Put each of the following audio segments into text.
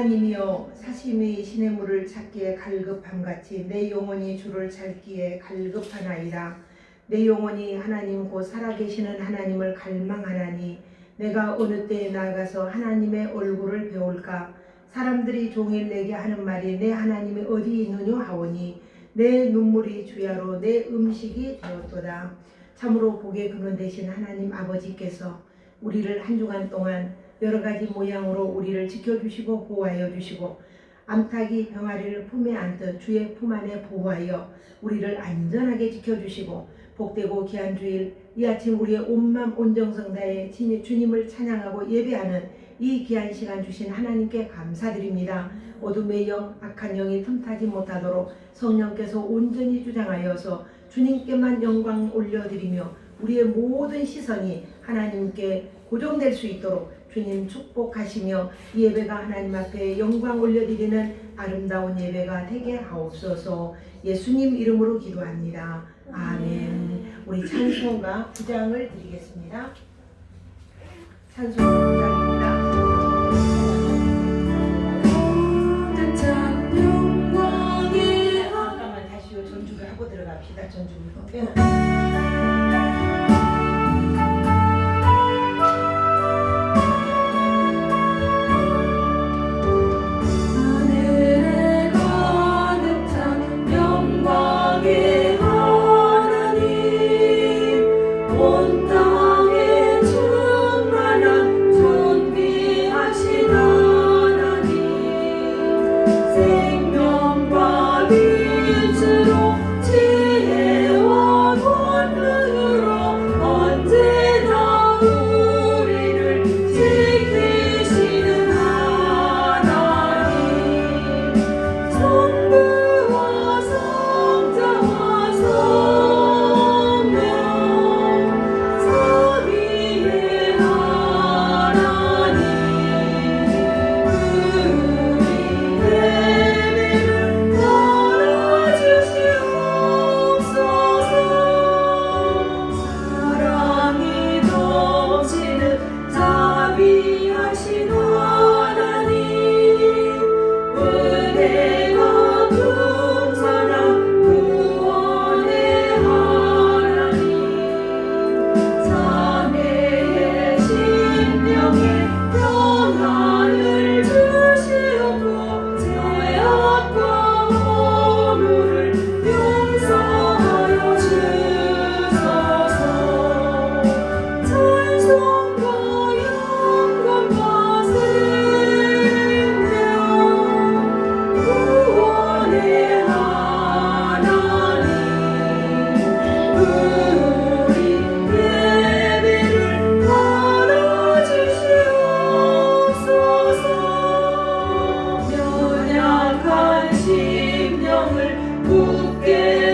하나님이여, 사심의 시냇물을 찾기에 갈급함같이 내 영혼이 주를 찾기에 갈급하나이다. 내 영혼이 하나님 곧 살아계시는 하나님을 갈망하나니 내가 어느 때에 나아가서 하나님의 얼굴을 배울까. 사람들이 종일 내게 하는 말이 내 하나님이 어디 있느냐 하오니 내 눈물이 주야로 내 음식이 되었도다. 참으로 복의 근원 되신 하나님 아버지께서 우리를 한 주간 동안 여러 가지 모양으로 우리를 지켜주시고 보호하여 주시고 암탉이 병아리를 품에 안듯 주의 품 안에 보호하여 우리를 안전하게 지켜주시고 복되고 귀한 주일 이 아침 우리의 온맘 온정성 다해 주님을 찬양하고 예배하는 이 귀한 시간 주신 하나님께 감사드립니다. 어둠의 영, 악한 영이 틈타지 못하도록 성령께서 온전히 주장하여서 주님께만 영광 올려드리며 우리의 모든 시선이 하나님께 고정될 수 있도록 주님 축복하시며 이 예배가 하나님 앞에 영광 올려드리는 아름다운 예배가 되게 하옵소서. 예수님 이름으로 기도합니다. 아멘. 우리 찬송가 9장을 드리겠습니다. 찬송가 9장입니다. 잠깐만 다시요. 전주를 하고 들어갑시다. 전주부터.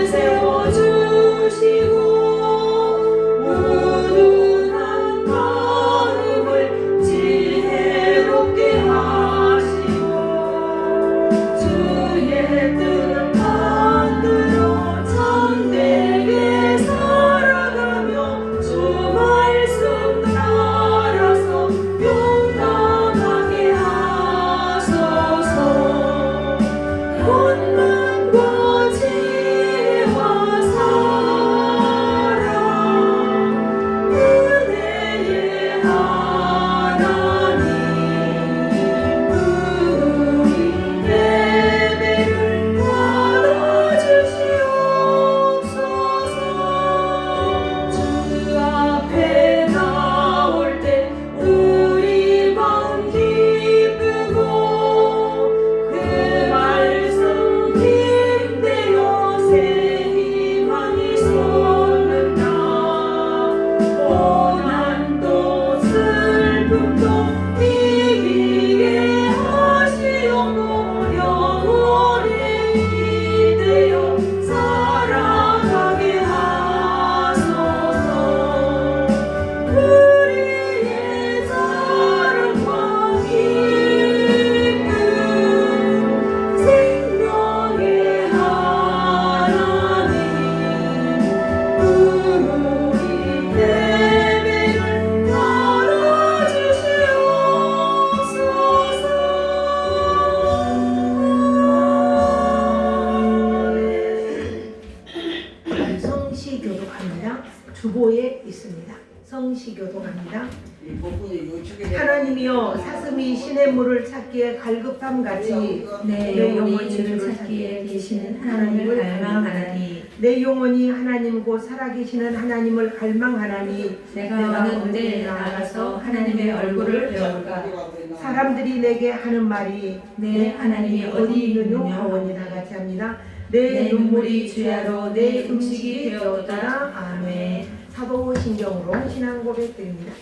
세워주시고 우둔한 합니다. 하나님이여 사슴이 시냇물을 찾기에 갈급함 같이 내 영혼이 주를 찾기에 계시는 하나님을 갈망하나니 내 영혼이 하나님 곧 살아계시는 하나님을 갈망하나니 내가 어느 문제에 나가서 하나님의 얼굴을 배울까. 사람들이 내게 하는 말이 내 하나님이 어디 있느냐 하오니 다같이 합니다. 내 눈물이 주야로 내 음식이 되었더라. 아멘. 사도신경으로 신앙 고백드립니다.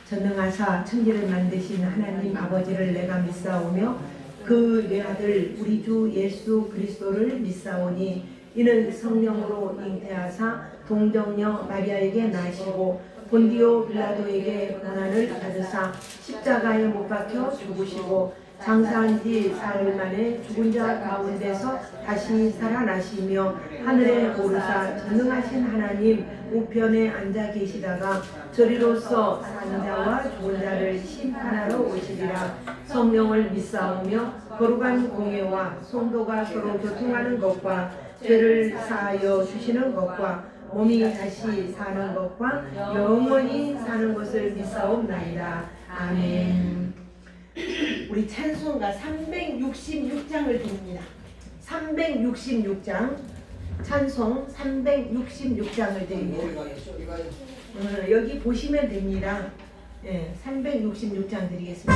전능하사 천지를 만드신 하나님 아버지를 내가 믿사오며 그 외아들 우리 주 예수 그리스도를 믿사오니 이는 성령으로 잉태하사 동정녀 마리아에게 나시고 본디오 빌라도에게 고난을 받으사 십자가에 못 박혀 죽으시고 장사한 지 사흘 만에 죽은 자 가운데서 다시 살아나시며 하늘에 오르사 전능하신 하나님 우편에 앉아 계시다가 저리로서 산 자와 죽은 자를 심판하러 오시리라. 성령을 믿사오며 거룩한 공예와 성도가 서로 교통하는 것과 죄를 사하여 주시는 것과 몸이 다시 사는 것과 영원히 사는 것을 믿사옵나이다. 아멘. 우리 찬송가 366장을 드립니다. 366장 찬송 366장을 드립니다. 여기 보시면 됩니다. 네, 366장 드리겠습니다.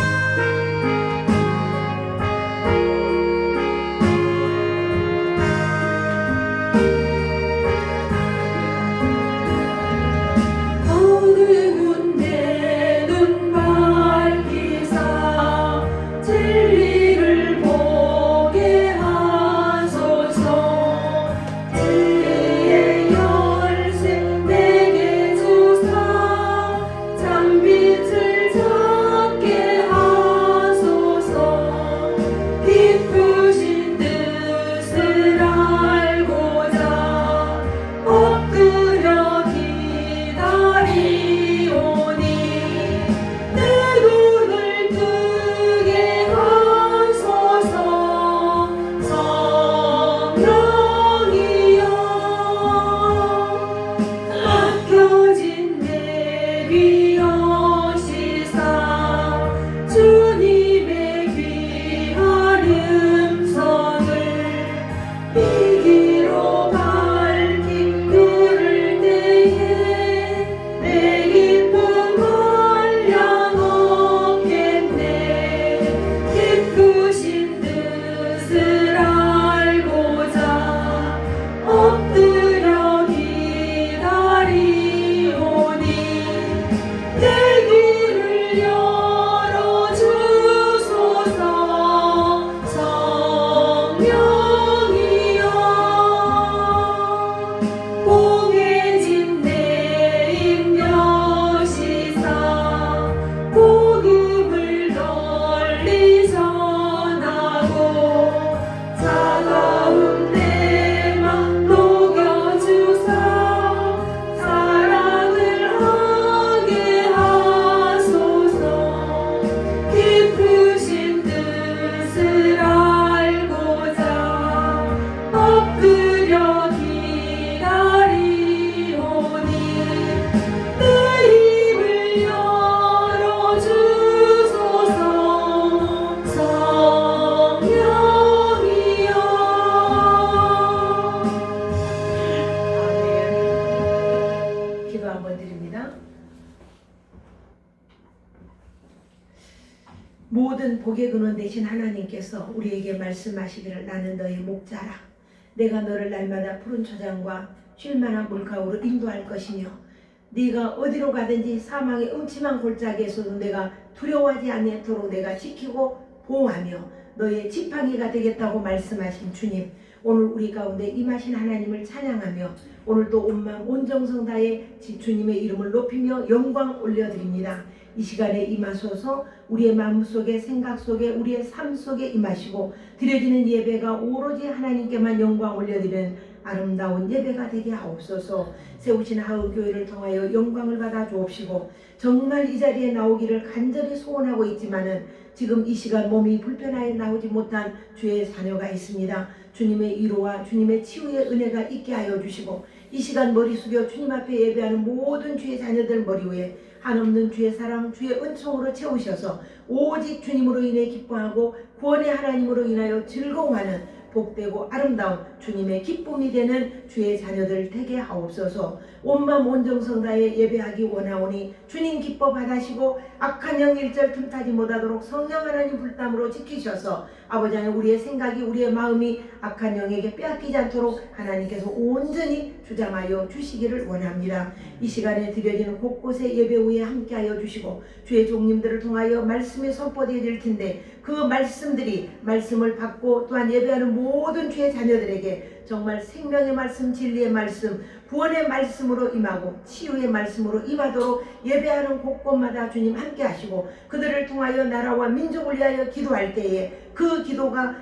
모든 복의 근원 되신 하나님께서 우리에게 말씀하시기를 나는 너의 목자라. 내가 너를 날마다 푸른 초장과 쉴만한 물가으로 인도할 것이며 네가 어디로 가든지 사망의 음침한 골짜기에서도 내가 두려워하지 않도록 내가 지키고 보호하며 너의 지팡이가 되겠다고 말씀하신 주님, 오늘 우리 가운데 임하신 하나님을 찬양하며 오늘도 온 마음 온 정성 다해 주님의 이름을 높이며 영광 올려드립니다. 이 시간에 임하소서. 우리의 마음속에 생각 속에 우리의 삶 속에 임하시고 드려지는 예배가 오로지 하나님께만 영광 올려드리는 아름다운 예배가 되게 하옵소서. 세우신 하울교회를 통하여 영광을 받아 주옵시고 정말 이 자리에 나오기를 간절히 소원하고 있지만은 지금 이 시간 몸이 불편하여 나오지 못한 주의 자녀가 있습니다. 주님의 위로와 주님의 치유의 은혜가 있게 하여 주시고 이 시간 머리 숙여 주님 앞에 예배하는 모든 주의 자녀들 머리 위에 한없는 주의 사랑 주의 은총으로 채우셔서 오직 주님으로 인해 기뻐하고 구원의 하나님으로 인하여 즐거워하는 복되고 아름다운 주님의 기쁨이 되는 주의 자녀들 되게 하옵소서. 온마음 온정성 다해 예배하기 원하오니 주님 기뻐 받으시고 악한 영 일절 틈타지 못하도록 성령 하나님 불담으로 지키셔서 아버지 하나님 우리의 생각이 우리의 마음이 악한 영에게 빼앗기지 않도록 하나님께서 온전히 주장하여 주시기를 원합니다. 이 시간에 드려지는 곳곳에 예배 후에 함께하여 주시고 주의 종님들을 통하여 말씀이 선포되어질 텐데 그 말씀을 받고 또한 예배하는 모든 주의 자녀들에게 정말 생명의 말씀, 진리의 말씀, 구원의 말씀으로 임하고 치유의 말씀으로 임하도록 예배하는 곳곳마다 주님 함께 하시고 그들을 통하여 나라와 민족을 위하여 기도할 때에 그 기도가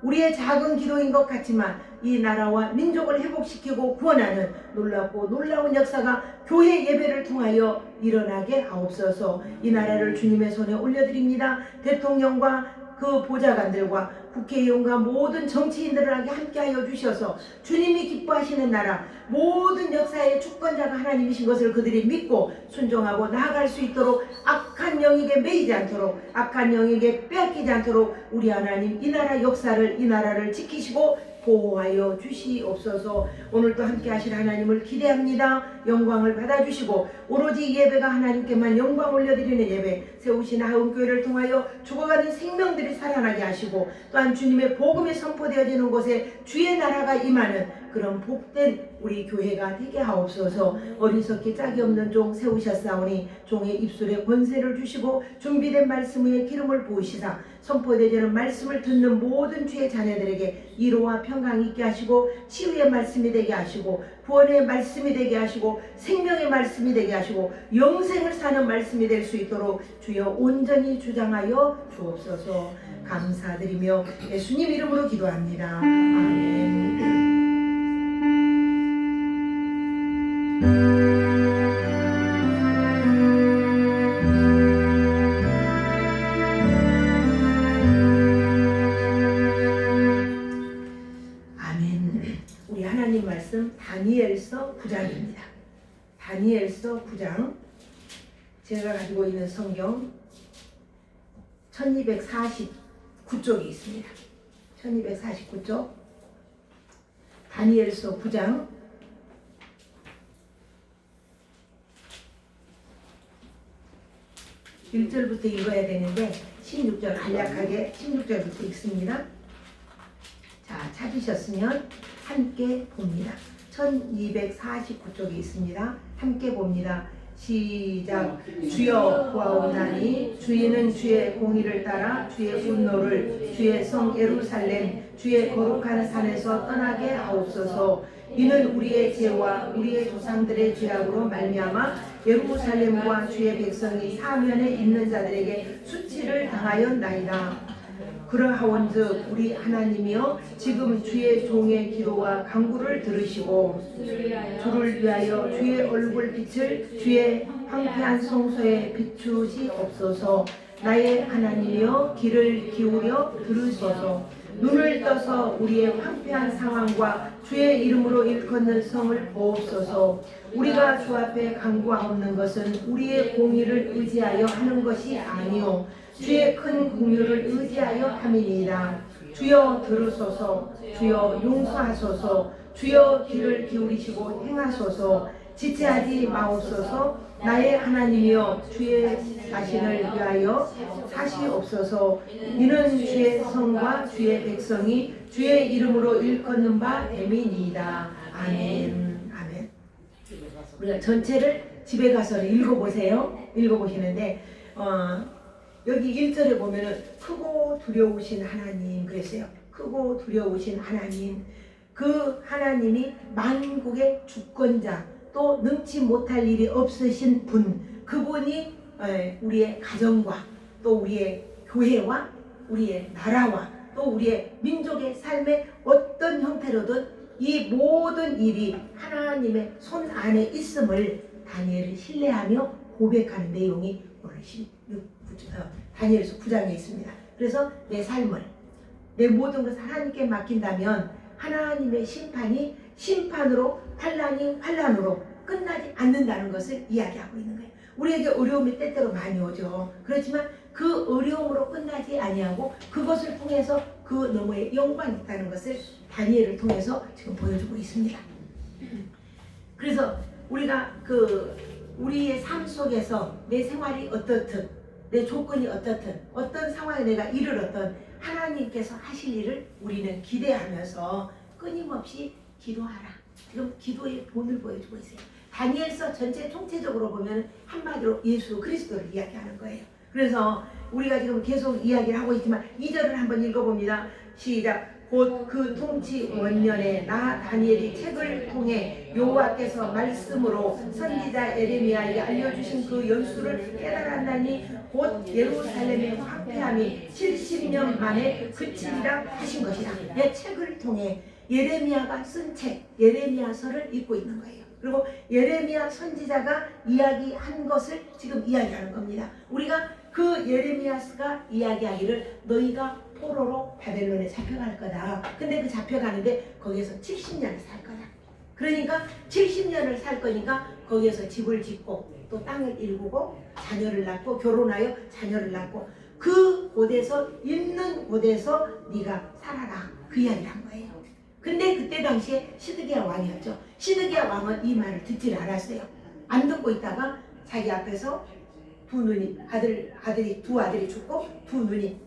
우리의 작은 기도인 것 같지만 이 나라와 민족을 회복시키고 구원하는 놀랍고 놀라운 역사가 교회 예배를 통하여 일어나게 하옵소서. 이 나라를 주님의 손에 올려드립니다. 대통령과 그 보좌관들과 국회의원과 모든 정치인들에게 함께하여 주셔서 주님이 기뻐하시는 나라 모든 역사의 주권자가 하나님이신 것을 그들이 믿고 순종하고 나아갈 수 있도록 악한 영에게 매이지 않도록 악한 영에게 빼앗기지 않도록 우리 하나님 이 나라 역사를 이 나라를 지키시고 보호하여 주시옵소서. 오늘도 함께 하실 하나님을 기대합니다. 영광을 받아주시고 오로지 예배가 하나님께만 영광 올려드리는 예배 세우신 하은교회를 통하여 죽어가는 생명들이 살아나게 하시고 또한 주님의 복음이 선포되어지는 곳에 주의 나라가 임하는 그런 복된 우리 교회가 되게 하옵소서. 어리석기 짝이 없는 종 세우셨사오니 종의 입술에 권세를 주시고 준비된 말씀 위에 기름을 부으시사 선포되는 말씀을 듣는 모든 주의 자녀들에게 이로와 평강이 있게 하시고 치유의 말씀이 되게 하시고 구원의 말씀이 되게 하시고 생명의 말씀이 되게 하시고 영생을 사는 말씀이 될 수 있도록 주여 온전히 주장하여 주옵소서. 감사드리며 예수님 이름으로 기도합니다. 아멘. 우리 하나님 말씀 다니엘서 9장입니다. 다니엘서 9장 제가 가지고 있는 성경 1249쪽이 있습니다. 1249쪽 다니엘서 9장 1절부터 읽어야 되는데 16절 간략하게 16절부터 읽습니다. 자, 찾으셨으면 함께 봅니다. 1249쪽에 있습니다. 함께 봅니다. 시작. 주여 구하오나니 주의는 주의 공의를 따라 주의 분노를 주의 성 예루살렘 주의 거룩한 산에서 떠나게 하옵소서. 이는 우리의 죄와 우리의 조상들의 죄악으로 말미암아 예루살렘과 주의 백성이 사면에 있는 자들에게 수치를 당하였나이다. 그러하온즉 우리 하나님이여 지금 주의 종의 기도와 간구를 들으시고 주를 위하여 주의 얼굴 빛을 주의 황폐한 성소에 비추시옵소서. 나의 하나님이여 귀를 기울여 들으소서. 눈을 떠서 우리의 황폐한 상황과 주의 이름으로 일컫는 성을 보옵소서. 우리가 주 앞에 간구하옵는 것은 우리의 공의를 의지하여 하는 것이 아니오 주의 큰 긍휼을 의지하여 함이니이다. 주여 들으소서. 주여 용서하소서. 주여 귀를 기울이시고 행하소서. 지체하지 마옵소서. 나의 하나님이여 주의 자신을 위하여 사시옵소서. 이는 주의 성과 주의 백성이 주의 이름으로 일컫는 바 됨이니이다. 아멘. 아멘. 우리가 전체를 집에 가서 읽어보세요. 읽어보시는데 여기 1절에 보면은 크고 두려우신 하나님 그랬어요. 크고 두려우신 하나님. 그 하나님이 만국의 주권자 또 능치 못할 일이 없으신 분. 그분이 우리의 가정과 또 우리의 교회와 우리의 나라와 또 우리의 민족의 삶의 어떤 형태로든 이 모든 일이 하나님의 손 안에 있음을 다니엘을 신뢰하며 고백하는 내용이 오늘 다니엘서 9장에 있습니다. 그래서 내 삶을 내 모든 것을 하나님께 맡긴다면 하나님의 심판이 심판으로 환란이 환란으로 끝나지 않는다는 것을 이야기하고 있는 거예요. 우리에게 어려움이 때때로 많이 오죠. 그렇지만 그 어려움으로 끝나지 아니하고 그것을 통해서 그 너머에 영광이 있다는 것을 다니엘을 통해서 지금 보여주고 있습니다. 그래서 우리가 우리의 삶 속에서 내 생활이 어떻든 내 조건이 어떻든 어떤 상황에 내가 이르렀던 하나님께서 하실 일을 우리는 기대하면서 끊임없이 기도하라. 지금 기도의 본을 보여주고 있어요. 다니엘서 전체 통째적으로 보면 한마디로 예수 그리스도를 이야기하는 거예요. 그래서 우리가 지금 계속 이야기를 하고 있지만 2절을 한번 읽어봅니다. 시작. 곧 그 통치 원년에 나 다니엘이 책을 통해 여호와께서 말씀으로 선지자 예레미야에게 알려주신 그 연수를 깨달았나니 곧 예루살렘의 황폐함이 70년 만에 그치리라 하신 것이다. 내 책을 통해 예레미야가 쓴 책 예레미야서를 읽고 있는 거예요. 그리고 예레미야 선지자가 이야기한 것을 지금 이야기하는 겁니다. 우리가 그 예레미야스가 이야기하기를 너희가 포로로 바벨론에 잡혀갈 거다. 근데 그 잡혀가는데 거기에서 70년을 살 거다. 그러니까 70년을 살 거니까 거기에서 집을 짓고 또 땅을 일구고 자녀를 낳고 결혼하여 자녀를 낳고 그 곳에서 있는 곳에서 네가 살아라. 그 이야기를 한 거예요. 근데 그때 당시에 시드기야 왕이었죠. 시드기야 왕은 이 말을 듣질 않았어요. 안 듣고 있다가 자기 앞에서 두 아들이 죽고 두 눈이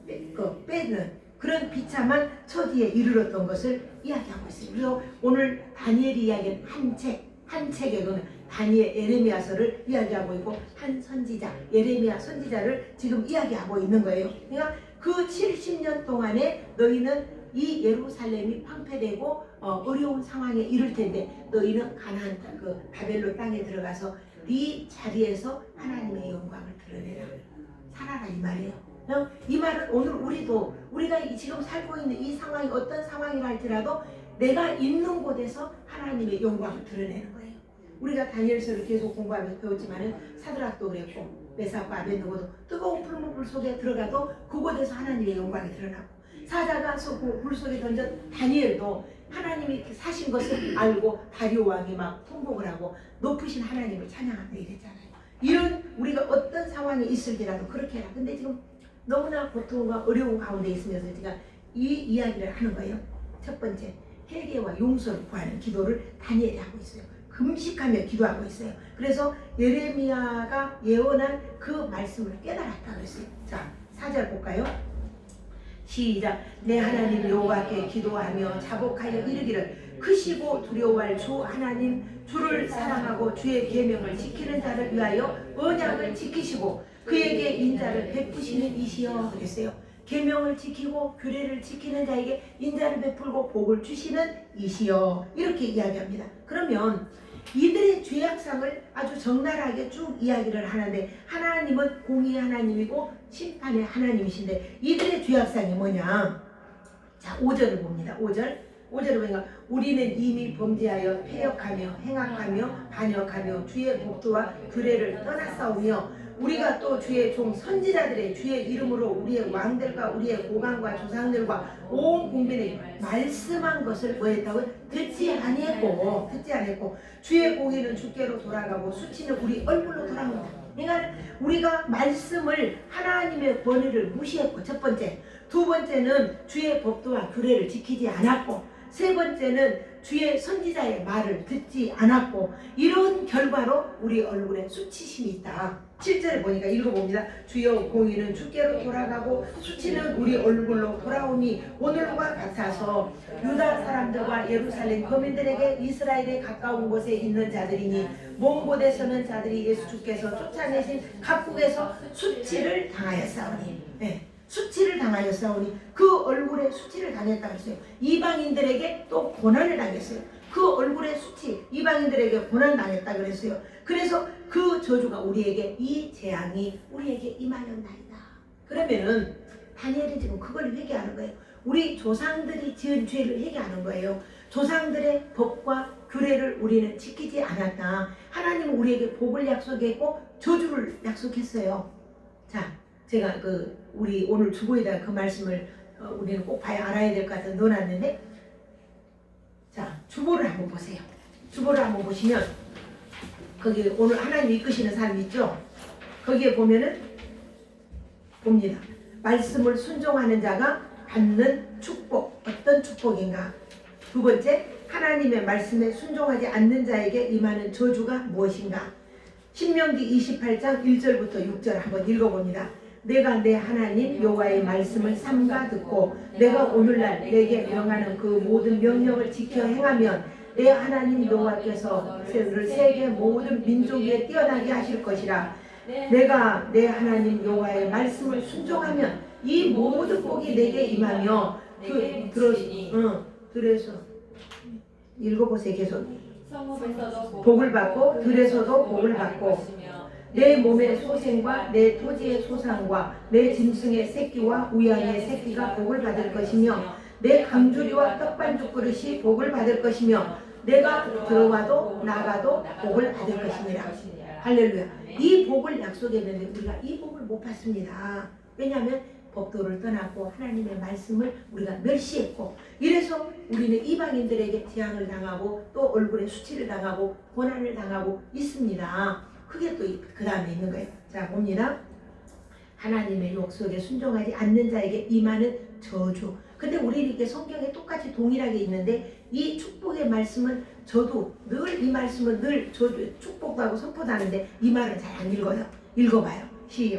빼는 그런 비참한 처지에 이르렀던 것을 이야기하고 있어요. 그래서 오늘 다니엘이 이야기한 한 책에 보면 다니엘 예레미야서를 이야기하고 있고 한 선지자 예레미야 선지자를 지금 이야기하고 있는 거예요. 그러니까 그 70년 동안에 너희는 이 예루살렘이 황폐되고 어려운 상황에 이를 텐데 너희는 가나안 땅, 그 바벨론 땅에 들어가서 네 자리에서 하나님의 영광을 드러내라. 살아라 이 말이에요. 이 말은 오늘 우리가 지금 살고 있는 이 상황이 어떤 상황이라 할지라도 내가 있는 곳에서 하나님의 영광을 드러내는 거예요. 우리가 다니엘서를 계속 공부하면서 배웠지만은 사드락도 그랬고 메삭과 아벤느고도 뜨거운 풀무불 속에 들어가도 그곳에서 하나님의 영광이 드러나고 사자가 불 속에 던전 다니엘도 하나님이 사신 것을 알고 다리오 왕이 막 통곡을 하고 높으신 하나님을 찬양한다 이랬잖아요. 이런 우리가 어떤 상황에 있을지라도 그렇게 해라. 근데 지금 너무나 고통과 어려운 가운데 있으면서 제가 이 이야기를 하는 거예요. 첫 번째, 회개와 용서를 구하는 기도를 다니엘이 하고 있어요. 금식하며 기도하고 있어요. 그래서 예레미야가 예언한 그 말씀을 깨달았다 그랬어요. 자, 4절 볼까요? 시작. 내 하나님 여호와께 기도하며 자복하여 이르기를 크시고 두려워할 주 하나님 주를 사랑하고 주의 계명을 지키는 자를 위하여 언약을 지키시고 그에게 인자를 베푸시는 이시여 그랬어요. 계명을 지키고 규례를 지키는 자에게 인자를 베풀고 복을 주시는 이시여 이렇게 이야기합니다. 그러면 이들의 죄악상을 아주 적나라하게 쭉 이야기를 하는데 하나님은 공의의 하나님이고 심판의 하나님이신데 이들의 죄악상이 뭐냐? 자, 5절을 봅니다. 5절을 보니까 우리는 이미 범죄하여 패역하며 행악하며 반역하며 주의 법도와 규례를 떠났사오며 우리가 또 주의 종 선지자들의 주의 이름으로 우리의 왕들과 우리의 고관과 조상들과 온 국민에게 말씀한 것을 뭐했다고? 듣지 아니했고 주의 공의는 주께로 돌아가고 수치는 우리 얼굴로 돌아온다. 그러니까 우리가 말씀을 하나님의 권위를 무시했고 첫 번째, 두 번째는 주의 법도와 규례를 지키지 않았고 세 번째는 주의 선지자의 말을 듣지 않았고 이런 결과로 우리 얼굴에 수치심이 있다. 7절에 보니까 읽어봅니다. 주여 공의는 주께로 돌아가고 수치는 우리 얼굴로 돌아오니 오늘과 같아서 유다 사람들과 예루살렘 거민들에게 이스라엘에 가까운 곳에 있는 자들이니 먼 곳에서는 자들이 예수 주께서 쫓아내신 각국에서 수치를 당하였사오니 수치를 당하였사오니 그 얼굴에 수치를 당했다고 했어요. 이방인들에게 또 고난을 당했어요. 그 얼굴에 수치 이방인들에게 고난 당했다 그랬어요. 그래서 그 저주가 우리에게 이 재앙이 우리에게 임하였나이다. 그러면은 다니엘은 지금 그걸 회개하는 거예요. 우리 조상들이 지은 죄를 회개하는 거예요. 조상들의 법과 규례를 우리는 지키지 않았다. 하나님은 우리에게 복을 약속했고 저주를 약속했어요. 자, 제가 우리 오늘 주보에다 그 말씀을 우리는 꼭 알아야 될 것 같아서 넣어놨는데, 자, 주보를 한번 보세요. 주보를 한번 보시면 거기 오늘 하나님 이끄시는 사람 있죠? 거기에 보면은 봅니다. 말씀을 순종하는 자가 받는 축복. 어떤 축복인가? 두 번째, 하나님의 말씀에 순종하지 않는 자에게 임하는 저주가 무엇인가? 신명기 28장 1절부터 6절 한번 읽어봅니다. 내가 내 하나님 여호와의 말씀을 삼가 듣고 내가 오늘날 내게 명하는 그 모든 명령을 지켜 행하면 내 하나님 여호와께서 세계 모든 민족 위에 뛰어나게 하실 것이라. 내가 내 하나님 여호와의 말씀을 순종하면 이 모든 복이 내게 임하며 들에서 읽어보세요. 계속. 복을 받고 들에서도 복을 받고 내 몸의 소생과 내 토지의 소산과 내 짐승의 새끼와 우양의 새끼가 복을 받을 것이며 내 강주리와 떡반죽 그릇이 복을 받을 것이며 내가 들어와도 나가도 복을 받을 것이니라. 할렐루야. 이 복을 약속했는데 우리가 이 복을 못 받습니다. 왜냐하면 법도를 떠났고 하나님의 말씀을 우리가 멸시했고, 이래서 우리는 이방인들에게 재앙을 당하고 또 얼굴에 수치를 당하고 고난을 당하고 있습니다. 그게 또 그 다음에 있는 거예요. 자, 봅니다. 하나님의 약속에 순종하지 않는 자에게 임하는 저주. 근데 우리는 이게 성경에 똑같이 동일하게 있는데 이 축복의 말씀은 저도 늘 이 말씀은 늘 저주 축복도 하고 선포도 하는데 이 말은 잘 안 읽어요. 읽어봐요.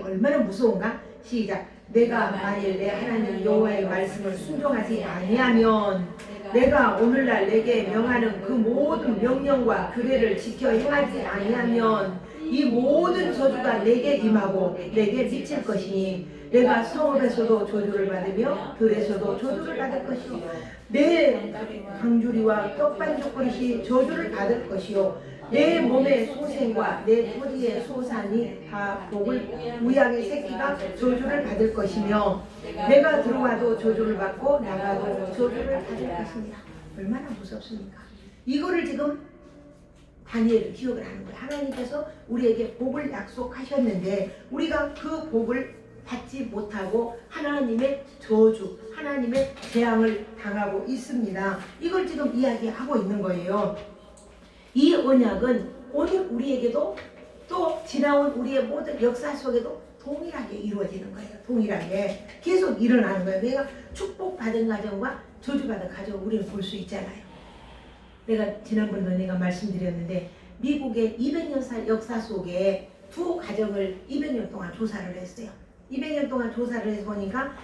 얼마나 무서운가? 시작. 내가 만일 내 하나님 여호와의 말씀을 순종하지 아니하면 내가 오늘날 내게 명하는 그 모든 명령과 규례를 지켜 행하지 아니하면 이 모든 저주가 내게 임하고 내게 미칠 것이니 내가 성읍에서도 저주를 받으며 들에서도 저주를 받을 것이요 내 강주리와 떡반죽 그릇이 저주를 받을 것이요 내 몸의 소생과 내 토지의 소산이 다 복을 우양의 새끼가 저주를 받을 것이며 내가 들어와도 저주를 받고 나가도 저주를 받을 것입니다. 얼마나 무섭습니까? 이거를 지금 다니엘은 기억을 하는 거예요. 하나님께서 우리에게 복을 약속하셨는데 우리가 그 복을 받지 못하고 하나님의 저주, 하나님의 재앙을 당하고 있습니다. 이걸 지금 이야기하고 있는 거예요. 이 언약은 오늘 우리에게도 또 지나온 우리의 모든 역사 속에도 동일하게 이루어지는 거예요. 동일하게 계속 일어나는 거예요. 내가 축복받은 가정과 저주받은 가정을 우리는 볼 수 있잖아요. 내가 지난번에 내가 말씀드렸는데 미국의 200년 역사 속에 두 가정을 200년 동안 조사를 했어요. 200년 동안 조사를 해서 보니까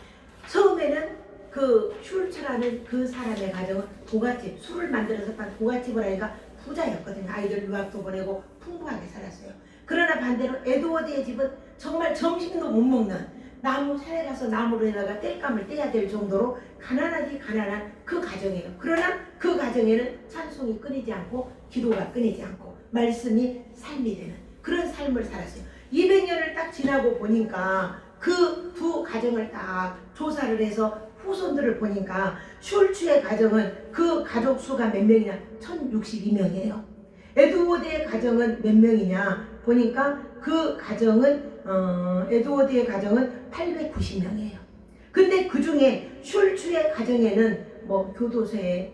처음에는 그 슐츠라는 그 사람의 가정은 부잣집, 술을 만들어서 판 부잣집을 하니까 부자였거든요. 아이들 유학도 보내고 풍부하게 살았어요. 그러나 반대로 에드워드의 집은 정말 점심도 못 먹는 나무 산에 가서 나무로에다가 땔감을 떼야 될 정도로 가난하디 가난한 그 가정이에요. 그러나 그 가정에는 찬송이 끊이지 않고 기도가 끊이지 않고 말씀이 삶이 되는 그런 삶을 살았어요. 200년을 딱 지나고 보니까 그 두 가정을 딱 조사를 해서 후손들을 보니까 슐츠의 가정은 그 가족 수가 몇 명이냐? 1062명이에요. 에드워드의 가정은 몇 명이냐? 보니까 그 가정은 에드워드의 가정은 890명이에요. 근데 그 중에 슐츠의 가정에는 뭐 교도소에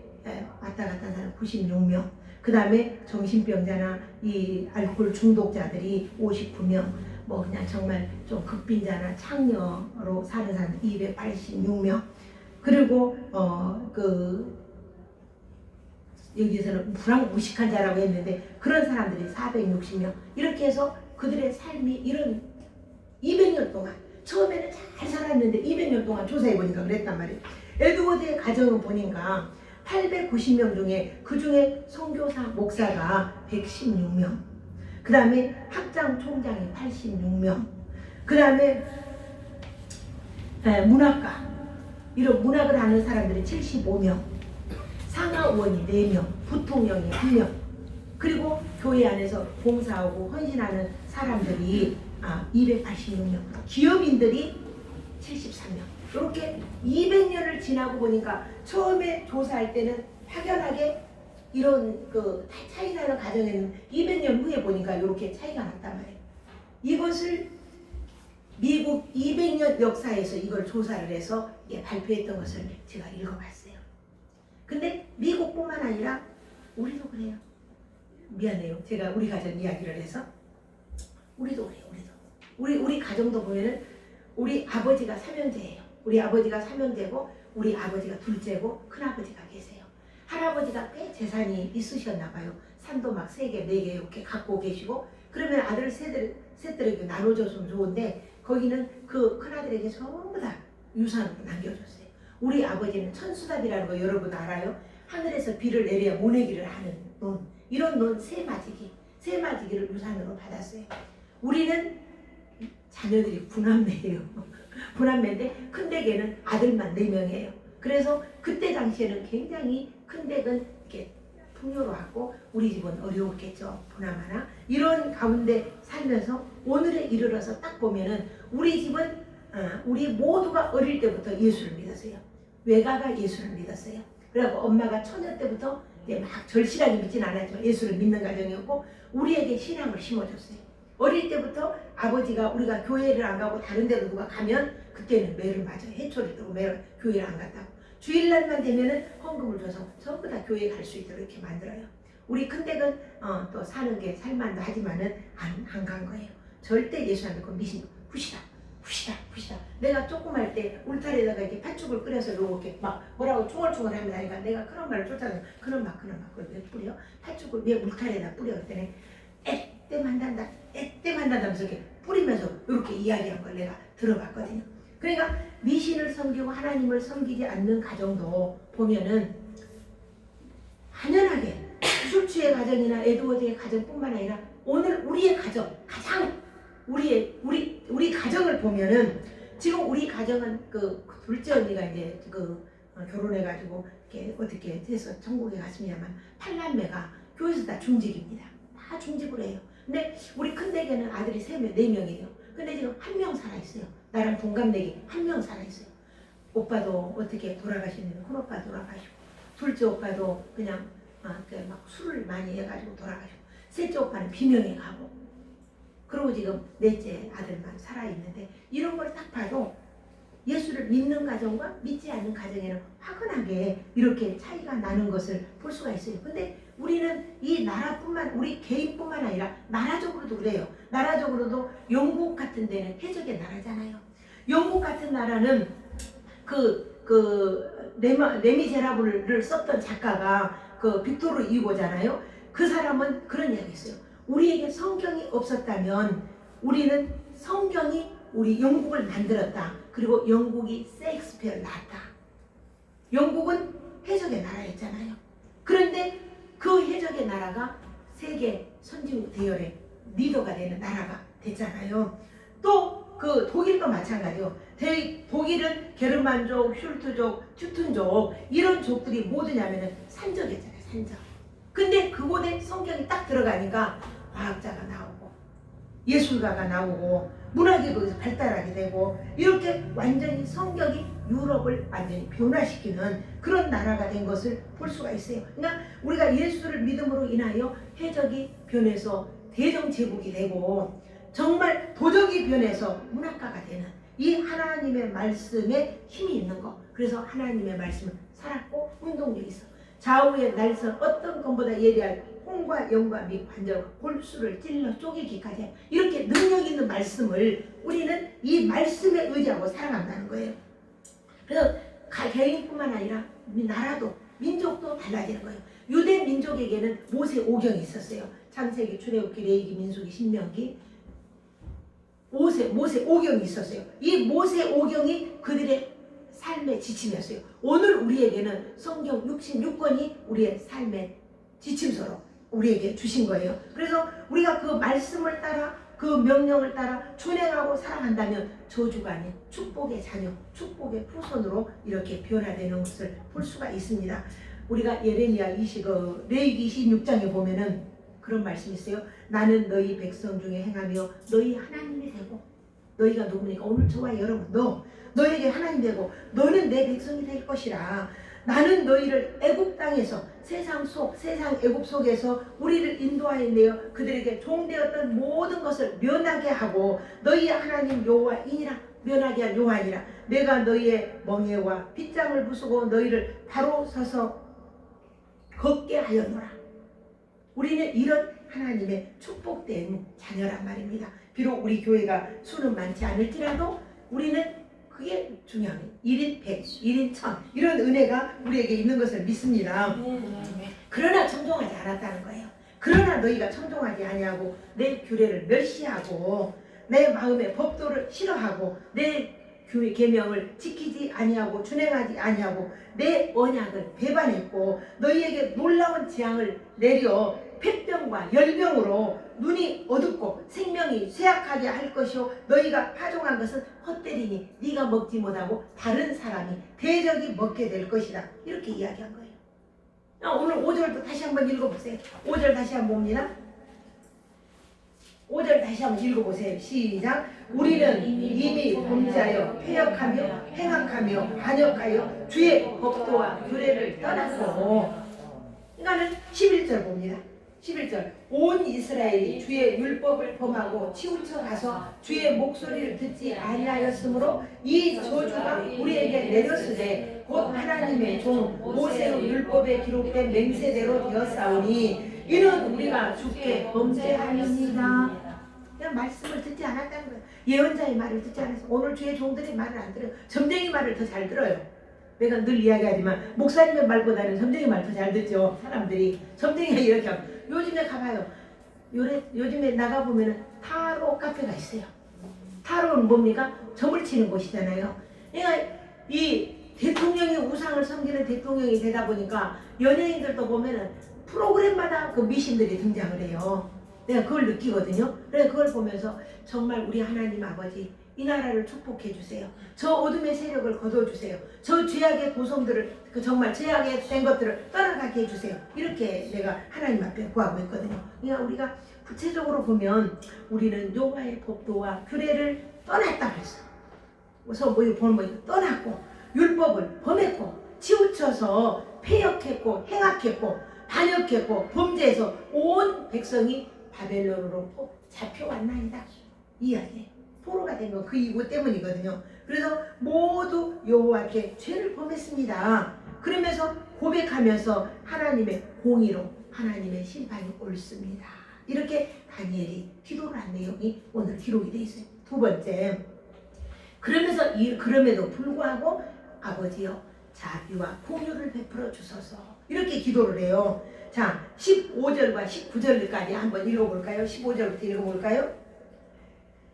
왔다 갔다 하는 사람 96명, 그 다음에 정신병자나 이 알코올 중독자들이 59명, 뭐 그냥 정말 좀 극빈자나 창녀로 사는 사람 286명, 그리고 여기서는 무식한 자라고 했는데 그런 사람들이 460명. 이렇게 해서 그들의 삶이 이런 200년 동안 처음에는 잘 살았는데 200년 동안 조사해보니까 그랬단 말이에요. 에드워드의 가정을 보니까 890명 중에 그 중에 선교사 목사가 116명, 그 다음에 학장 총장이 86명, 그 다음에 문학가, 이런 문학을 하는 사람들이 75명, 상하의원이 4명, 부통령이 1명, 그리고 교회 안에서 봉사하고 헌신하는 사람들이 286명, 기업인들이 73명. 이렇게 200년을 지나고 보니까 처음에 조사할 때는 확연하게 이런 차이 나는 가정에는 200년 후에 보니까 이렇게 차이가 났단 말이에요. 이것을 미국 200년 역사에서 이걸 조사를 해서 발표했던 것을 제가 읽어봤어요. 근데 미국뿐만 아니라 우리도 그래요. 미안해요. 제가 우리 가정 이야기를 해서 우리도 그래요. 우리도 우리 가정도 보면은 우리 아버지가 삼형제예요. 우리 아버지가 삼형제고 우리 아버지가 둘째고 큰아버지가 계세요. 할아버지가 꽤 재산이 있으셨나 봐요. 산도 막 3개, 4개 이렇게 갖고 계시고 그러면 아들 셋들에게 나눠줬으면 좋은데 거기는 그 큰아들에게 전부 다 유산으로 남겨줬어요. 우리 아버지는 천수답이라는 거 여러분 알아요? 하늘에서 비를 내려야 모내기를 하는 논, 이런 논 세마지기를 유산으로 받았어요. 우리는 자녀들이 9남매예요. 9남매인데 큰댁에는 아들만 4명이에요. 그래서 그때 당시에는 굉장히 큰댁은 이렇게 풍요로웠고 우리 집은 어려웠겠죠. 보나마나 이런 가운데 살면서 오늘에 이르러서 딱 보면은 우리 집은 우리 모두가 어릴 때부터 예수를 믿었어요. 외가가 예수를 믿었어요. 그래갖고 엄마가 처녀 때부터 막 절실하게 믿진 않았지만 예수를 믿는 가정이었고 우리에게 신앙을 심어줬어요. 어릴 때부터 아버지가 우리가 교회를 안 가고 다른 데로 누가 가면 그때는 매를 맞아요. 해초를 들고 매를 교회를 안 갔다고. 주일날만 되면은 헌금을 줘서 전부 다 교회에 갈 수 있도록 이렇게 만들어요. 우리 큰댁은 또 사는 게 살만도 하지만은 안 간 거예요. 절대 예수 안 믿고 미신 푸시다. 내가 조그만 때 울타리에다가 이렇게 팥죽을 끓여서 이렇게 막 뭐라고 중얼중얼 하면 하니까 내가 그런 말을 쫓아서 그런 막 그걸 왜 뿌려? 팥죽을 왜 울타리에다 뿌려? 그랬더니 애땜 한단다 하면서 이렇게 뿌리면서 이렇게 이야기한 걸 내가 들어봤거든요. 그러니까 미신을 섬기고 하나님을 섬기지 않는 가정도 보면은 한연하게 슐츠의 가정이나 에드워드의 가정뿐만 아니라 오늘 우리의 가정 가장 우리 가정을 보면은 지금 우리 가정은 그 둘째 언니가 이제 결혼해가지고 이렇게 어떻게 해서 천국에 갔습니다만 8남매가 교회에서 다 중직입니다. 다 중직을 해요. 근데 우리 큰댁에는 아들이 4명이에요. 근데 지금 1명 살아있어요. 나랑 동갑내기 1명 살아있어요. 오빠도 어떻게 돌아가시는데 큰오빠 돌아가시고 둘째 오빠도 그냥 막 술을 많이 해가지고 돌아가시고 셋째 오빠는 비명에 가고 그리고 지금 넷째 아들만 살아있는데 이런 걸 딱 봐도 예수를 믿는 가정과 믿지 않는 가정에는 확연하게 이렇게 차이가 나는 것을 볼 수가 있어요. 근데 우리는 이 나라뿐만 우리 개인뿐만 아니라 나라적으로도 그래요. 나라적으로도 영국 같은 데는 해적의 나라잖아요. 영국 같은 나라는 레미제라블을 썼던 작가가 그 빅토르 이고잖아요. 그 사람은 그런 이야기했어요. 우리에게 성경이 없었다면 우리는 성경이 우리 영국을 만들었다. 그리고 영국이 셰익스피어를 낳았다. 영국은 해적의 나라였잖아요. 그런데 그 해적의 나라가 세계 선진국 대열의 리더가 되는 나라가 됐잖아요. 또 그 독일도 마찬가지요. 독일은 게르만족, 슐트족, 튜튼족 이런 족들이 뭐냐면은 산적이었잖아요. 산적. 근데 그곳에 성경이 딱 들어가니까 과학자가 나오고 예술가가 나오고 문학이 거기서 발달하게 되고 이렇게 완전히 성경이 유럽을 완전히 변화시키는 그런 나라가 된 것을 볼 수가 있어요. 그러니까 우리가 예수를 믿음으로 인하여 해적이 변해서 대정제국이 되고 정말 도적이 변해서 문학가가 되는 이 하나님의 말씀에 힘이 있는 거. 그래서 하나님의 말씀은 살았고 운동력이 있어. 좌우의 날선 어떤 것보다 예리할 홍과 영과 및 관절 골수를 찔러 쪼개기까지 이렇게 능력 있는 말씀을 우리는 이 말씀에 의지하고 살아간다는 거예요. 그래서 개인뿐만 아니라 나라도 민족도 달라지는 거예요. 유대 민족에게는 모세 오경이 있었어요. 창세기, 출애굽기, 레위기, 민수기, 신명기 모세 오경이 있었어요. 이 모세 오경이 그들의 삶의 지침이었어요. 오늘 우리에게는 성경 66권이 우리의 삶의 지침서로 우리에게 주신 거예요. 그래서 우리가 그 말씀을 따라 그 명령을 따라 준행하고 살아간다면 저주가 아닌 축복의 자녀, 축복의 후손으로 이렇게 변화되는 것을 볼 수가 있습니다. 우리가 예레미야 레위기 26장에 보면은 그런 말씀이 있어요. 나는 너희 백성 중에 행하며 너희 하나님이 되고 너희가 누구니까 오늘 저와 여러분 너에게 하나님 되고 너는 내 백성이 될 것이라. 나는 너희를 애굽 땅에서 세상 애굽 속에서 우리를 인도하여 내어 그들에게 종되었던 모든 것을 면하게 하고 너희의 하나님 여호와이니라. 면하게 한 여호와이니라. 내가 너희의 멍에와 빗장을 부수고 너희를 바로 서서 걷게 하였노라. 우리는 이런 하나님의 축복된 자녀란 말입니다. 비록 우리 교회가 수는 많지 않을지라도 우리는 그게 중요해요. 1인 100, 1인 1000 이런 은혜가 우리에게 있는 것을 믿습니다. 그러나 청종하지 않았다는 거예요. 그러나 너희가 청종하지 아니하고 내 규례를 멸시하고 내 마음의 법도를 싫어하고 내 교회 계명을 지키지 아니하고 준행하지 아니하고 내 언약을 배반했고 너희에게 놀라운 재앙을 내려 폐병과 열병으로 눈이 어둡고 생명이 쇠약하게 할 것이요 너희가 파종한 것은 헛되리니 네가 먹지 못하고 다른 사람이 대적이 먹게 될 것이다. 이렇게 이야기한 거예요. 오늘 5절도 다시 한번 읽어보세요. 5절 다시 한번 봅니다. 5절 다시 한번 읽어보세요. 시작. 우리는 이미 범죄하여 패역하며 행악하며 반역하여 주의 법도와 규례를 떠났고, 그러니까는 11절 봅니다. 11절. 온 이스라엘이 주의 율법을 범하고 치우쳐 가서 주의 목소리를 듣지 아니하였으므로 이 저주가 우리에게 내렸으되 곧 하나님의 종 모세의 율법에 기록된 맹세대로 되었사오니 이는 우리가 주께 범죄하였습니다. 그냥 말씀을 듣지 않았다는 거예요. 예언자의 말을 듣지 않아서 오늘 주의 종들의 말을 안 들어요. 점쟁이 말을 더 잘 들어요. 내가 늘 이야기하지만 목사님의 말보다는 점쟁이 말 더 잘 듣죠. 사람들이 점쟁이가 이렇게 하고 요즘에 가봐요. 요즘에 나가보면 타로 카페가 있어요. 타로는 뭡니까? 점을 치는 곳이잖아요. 그러니까 이 대통령이 우상을 섬기는 대통령이 되다 보니까 연예인들도 보면은 프로그램마다 그 미신들이 등장을 해요. 내가 그걸 느끼거든요. 그래 그걸 보면서 정말 우리 하나님 아버지 이 나라를 축복해 주세요. 저 어둠의 세력을 거둬주세요. 저 죄악의 고성들을 정말 죄악의 된 것들을 떠나가게 해주세요. 이렇게 내가 하나님 앞에 구하고 있거든요. 그러니까 우리가 구체적으로 보면 우리는 여호와의 법도와 규례를 떠났다 그랬어. 그래서 떠났고 율법을 범했고 치우쳐서 패역했고 행악했고 반역했고 범죄해서 온 백성이 바벨론으로 잡혀왔나이다. 이 이야기예요. 포로가 된 건 그 이유 때문이거든요. 그래서 모두 여호와께 죄를 범했습니다. 그러면서 고백하면서 하나님의 공의로 하나님의 심판이 옳습니다. 이렇게 다니엘이 기도를 한 내용이 오늘 기록이 되어 있어요. 두 번째, 그럼에도 불구하고 아버지여 자비와 공유를 베풀어 주소서 이렇게 기도를 해요. 자, 15절과 19절까지 한번 읽어볼까요? 15절부터 읽어볼까요?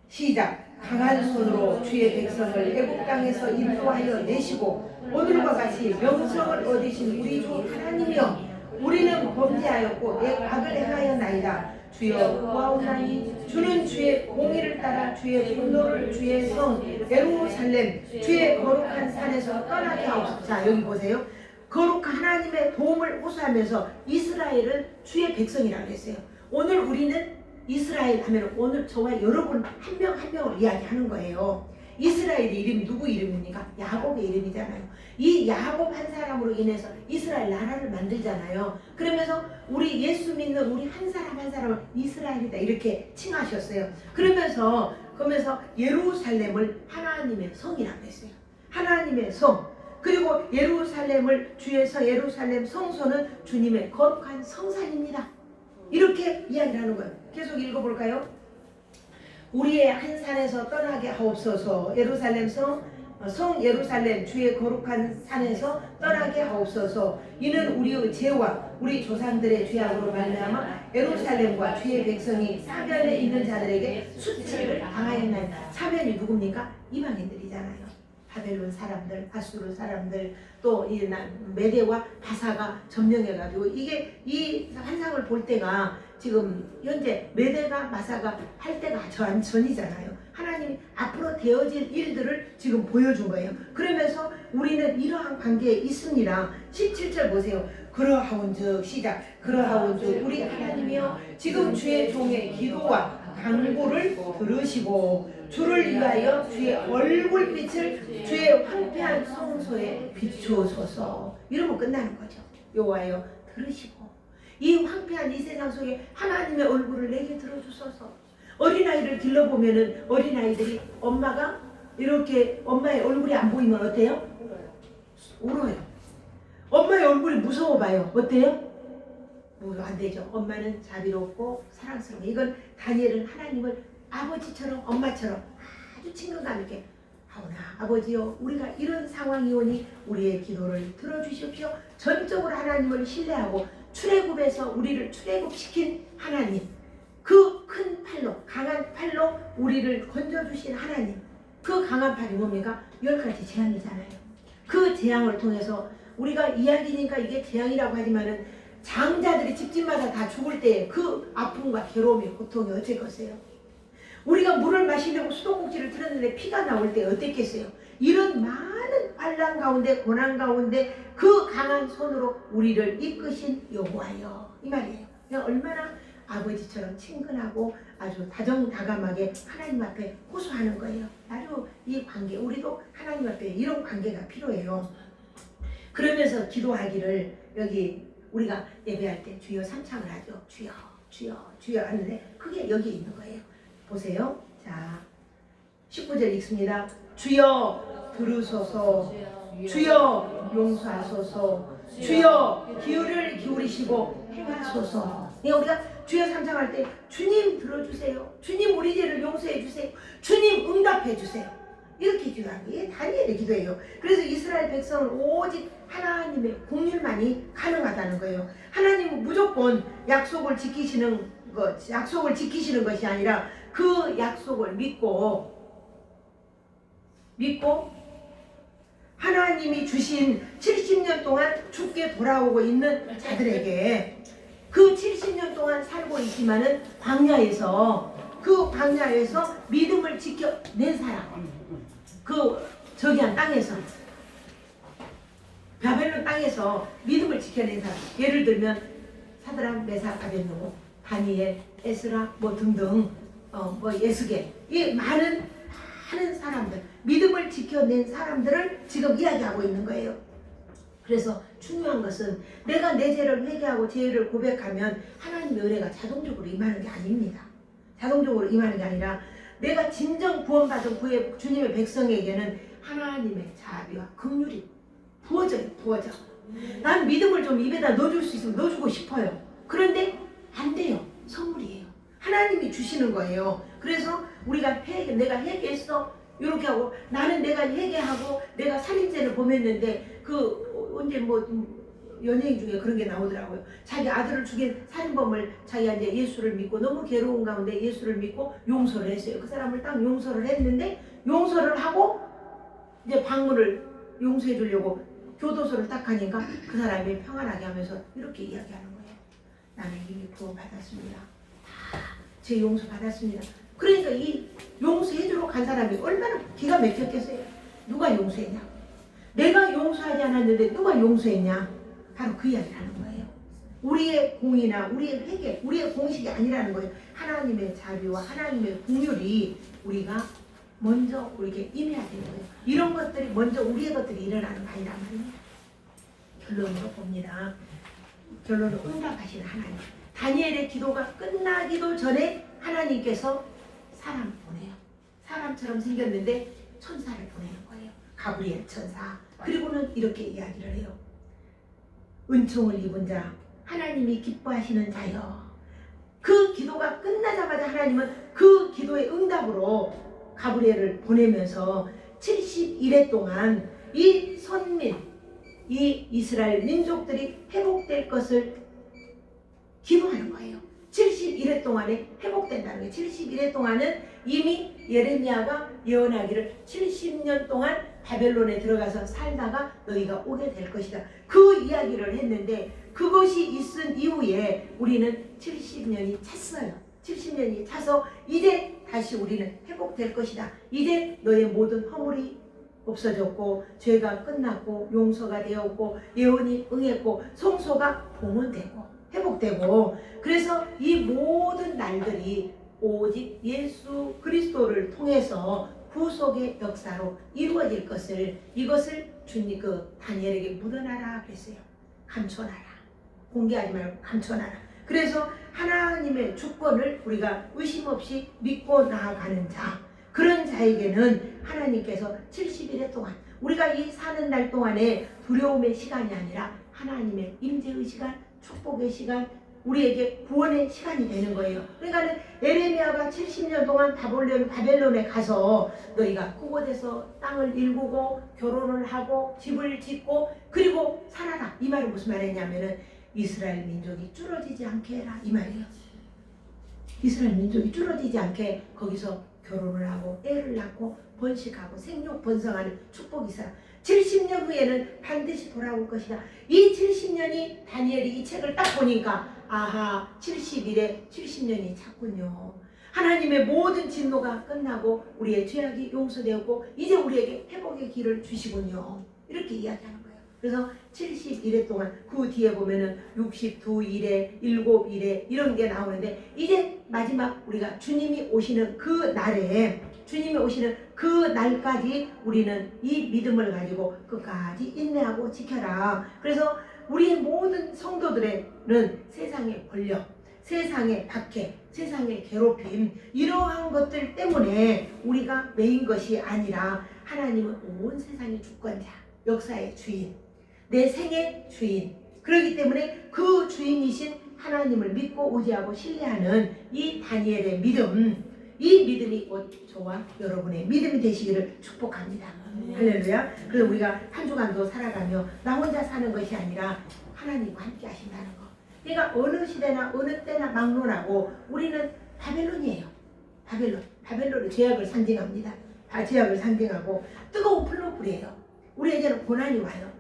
시작. 강한 손으로 주의 백성을 애국 땅에서 인도하여 내시고 오늘과 같이 명성을 얻으신 우리 주 하나님이여 우리는 범죄하였고 악을 행하였나이다. 주여 구하오나니 주는 주의 공의를 따라 주의 분노를 주의 성 예루살렘 주의 거룩한 산에서 떠나게 하옵소서. 자, 여기 보세요. 거룩한 하나님의 도움을 호소하면서 이스라엘은 주의 백성이라고 했어요. 오늘 우리는 이스라엘 하면 오늘 저와 여러분 한 명 한 명을 이야기하는 거예요. 이스라엘의 이름이 누구 이름입니까? 야곱의 이름이잖아요. 이 야곱 한 사람으로 인해서 이스라엘 나라를 만들잖아요. 그러면서 우리 예수 믿는 우리 한 사람 한 사람을 이스라엘이다 이렇게 칭하셨어요. 그러면서 예루살렘을 하나님의 성이라고 했어요. 하나님의 성. 그리고 예루살렘을 주의 성 예루살렘 성소는 주님의 거룩한 성산입니다. 이렇게 이야기를 하는 거예요. 계속 읽어볼까요? 우리의 한 산에서 떠나게 하옵소서. 예루살렘 성 예루살렘 주의 거룩한 산에서 떠나게 하옵소서. 이는 우리의 죄와 우리 조상들의 죄악으로 말미암아 예루살렘과 주의 백성이 사변에 있는 자들에게 수치를 당하였나이다. 사변이 누굽니까? 이방인들이잖아요. 바벨론 사람들, 아수르 사람들, 또 이 메대와 바사가 점령해가지고 이게 이 환상을 볼 때가 지금 현재 메대가 바사가 할 때가 전이잖아요. 하나님이 앞으로 되어질 일들을 지금 보여준 거예요. 그러면서 우리는 이러한 관계에 있습니다. 17절 보세요. 그러하온즉 시작. 그러하온즉 우리 하나님이여 지금 주의 종의 기도와 간구를 들으시고 주를 위하여 주의 얼굴빛을 주의 황폐한 성소에 비추소서. 이러면 끝나는 거죠. 여호와여 들으시고 이 황폐한 이 세상 속에 하나님의 얼굴을 내게 들어주소서. 어린아이를 길러보면은 어린아이들이 엄마가 이렇게 엄마의 얼굴이 안 보이면 어때요? 울어요. 엄마의 얼굴이 무서워 봐요. 어때요? 뭐 안 되죠. 엄마는 자비롭고 사랑스러워. 이건 다니엘은 하나님을 아버지처럼 엄마처럼 아주 친근감 있게 하오나 아버지요 우리가 이런 상황이 오니 우리의 기도를 들어주십시오. 전적으로 하나님을 신뢰하고 출애굽에서 우리를 출애굽시킨 하나님, 그 큰 팔로 강한 팔로 우리를 건져주신 하나님, 그 강한 팔이 뭡니까? 10가지 재앙이잖아요. 그 재앙을 통해서 우리가 이야기니까 이게 재앙이라고 하지만은 장자들이 집집마다 다 죽을 때 그 아픔과 괴로움이 고통이 어쨌겠어요? 우리가 물을 마시려고 수도꼭지를 들었는데 피가 나올 때 어땠겠어요? 이런 많은 환난 가운데 고난 가운데 그 강한 손으로 우리를 이끄신 여호와여 이 말이에요. 얼마나 아버지처럼 친근하고 아주 다정다감하게 하나님 앞에 호소하는 거예요. 아주 이 관계 우리도 하나님 앞에 이런 관계가 필요해요. 그러면서 기도하기를 여기 우리가 예배할 때 주여 삼창을 하죠. 주여 주여 주여 하는데 그게 여기 있는 거예요. 보세요. 자 19절 읽습니다. 주여 들으소서 주여 용서하소서 주여 기울을 기울이시고 행하소서. 우리가 주여 삼창할 때 주님 들어주세요. 주님 우리 죄를 용서해 주세요. 주님 응답해 주세요. 이렇게 기도하는 게 다니엘의 기도예요. 그래서 이스라엘 백성은 오직 하나님의 공율만이 가능하다는 거예요. 하나님은 무조건 약속을 지키시는 것이 아니라 그 약속을 믿고 하나님이 주신 70년 동안 죽게 돌아오고 있는 자들에게 그 70년 동안 살고 있지만은 그 광야에서 믿음을 지켜낸 사람, 그 저기한 땅에서 바벨론 땅에서 믿음을 지켜낸 사람, 예를 들면 사드락 메삭 아벳느고 다니엘 에스라 뭐 등등 뭐 예수계 이 많은 사람들 믿음을 지켜낸 사람들을 지금 이야기하고 있는 거예요. 그래서 중요한 것은 내가 내 죄를 회개하고 죄를 고백하면 하나님의 은혜가 자동적으로 임하는 게 아닙니다. 자동적으로 임하는 게 아니라 내가 진정 구원받은 주님의 백성에게는 하나님의 자비와 긍휼이 부어져. 난 믿음을 좀 입에다 넣어줄 수 있으면 넣어주고 싶어요. 그런데 안 돼요. 선물이에요. 하나님이 주시는 거예요. 그래서 우리가 내가 회개했어 이렇게 하고 나는 내가 회개하고 내가 살인죄를 범했는데 언제 연예인 중에 그런 게 나오더라고요. 자기 아들을 죽인 살인범을 자기가 이제 예수를 믿고 너무 괴로운 가운데 예수를 믿고 용서를 했어요. 그 사람을 딱 용서를 했는데 용서를 하고 이제 방문을 용서해 주려고 교도소를 딱 가니까 그 사람이 평안하게 하면서 이렇게 이야기하는 거예요. 나는 이미 구원받았습니다. 제 용서 받았습니다. 그러니까 이 용서해주러 간 사람이 얼마나 기가 막혔겠어요. 누가 용서했냐? 내가 용서하지 않았는데 누가 용서했냐? 바로 그 이야기를 하는 거예요. 우리의 공이나 우리의 회개, 우리의 공식이 아니라는 거예요. 하나님의 자비와 하나님의 긍휼이 우리가 먼저 우리에게 임해야 되는 거예요. 이런 것들이 먼저 우리의 것들이 일어나는 거 아니란 말이에요. 결론으로 봅니다. 결론은 응답하시는 하나님. 다니엘의 기도가 끝나기도 전에 하나님께서 사람을 보내요. 사람처럼 생겼는데 천사를 보내는 거예요. 가브리엘 천사. 그리고는 이렇게 이야기를 해요. 은총을 입은 자, 하나님이 기뻐하시는 자여. 그 기도가 끝나자마자 하나님은 그 기도의 응답으로 가브리엘을 보내면서 71회 동안 이 선민, 이 이스라엘 민족들이 회복될 것을 기도하는 거예요. 71회 동안에 회복된다는 거예요. 71회 동안은 이미 예레미야가 예언하기를 70년 동안 바벨론에 들어가서 살다가 너희가 오게 될 것이다. 그 이야기를 했는데 그것이 있은 이후에 우리는 70년이 찼어요. 70년이 차서 이제 다시 우리는 회복될 것이다. 이제 너의 모든 허물이 없어졌고 죄가 끝났고 용서가 되었고 예언이 응했고 성소가 봉헌되고 회복되고 그래서 이 모든 날들이 오직 예수 그리스도를 통해서 구속의 역사로 이루어질 것을 이것을 주님 다니엘에게 묻어놔라 그랬어요. 감춰놔라. 공개하지 말고 감춰놔라. 그래서 하나님의 주권을 우리가 의심 없이 믿고 나아가는 자 그런 자에게는 하나님께서 70일의 동안 우리가 이 사는 날 동안에 두려움의 시간이 아니라 하나님의 임재의 시간 축복의 시간, 우리에게 구원의 시간이 되는 거예요. 그러니까 에레미야가 70년 동안 바벨론에 가서 너희가 그곳에서 땅을 일구고 결혼을 하고 집을 짓고 그리고 살아라. 이 말은 무슨 말이냐면은 이스라엘 민족이 줄어들지 않게 해라. 이 말이에요. 이스라엘 민족이 줄어들지 않게 거기서 결혼을 하고 애를 낳고 번식하고 생육 번성하는 축복이 있어요. 70년 후에는 반드시 돌아올 것이다. 이 70년이 다니엘이 이 책을 딱 보니까 아하 70일에 70년이 찼군요. 하나님의 모든 진노가 끝나고 우리의 죄악이 용서되었고 이제 우리에게 회복의 길을 주시군요. 이렇게 이야기하는 거예요. 그래서 70일에 동안 그 뒤에 보면은 62일에 7일에 이런 게 나오는데 이제 마지막 우리가 주님이 오시는 그 날에 주님이 오시는 그 날까지 우리는 이 믿음을 가지고 끝까지 인내하고 지켜라. 그래서 우리 모든 성도들은 세상의 권력, 세상의 박해, 세상의 괴롭힘 이러한 것들 때문에 우리가 매인 것이 아니라 하나님은 온 세상의 주권자, 역사의 주인, 내 생의 주인. 그렇기 때문에 그 주인이신 하나님을 믿고 의지하고 신뢰하는 이 다니엘의 믿음, 이 믿음이 곧 저와 여러분의 믿음이 되시기를 축복합니다. 할렐루야. 그래서 우리가 한 주간도 살아가며 나 혼자 사는 것이 아니라 하나님과 함께 하신다는 거. 그러니까 어느 시대나 어느 때나 막론하고 우리는 바벨론이에요. 바벨론은 죄악을 상징합니다. 죄악을 상징하고 뜨거운 풀로불이에요. 우리에게는 고난이 와요.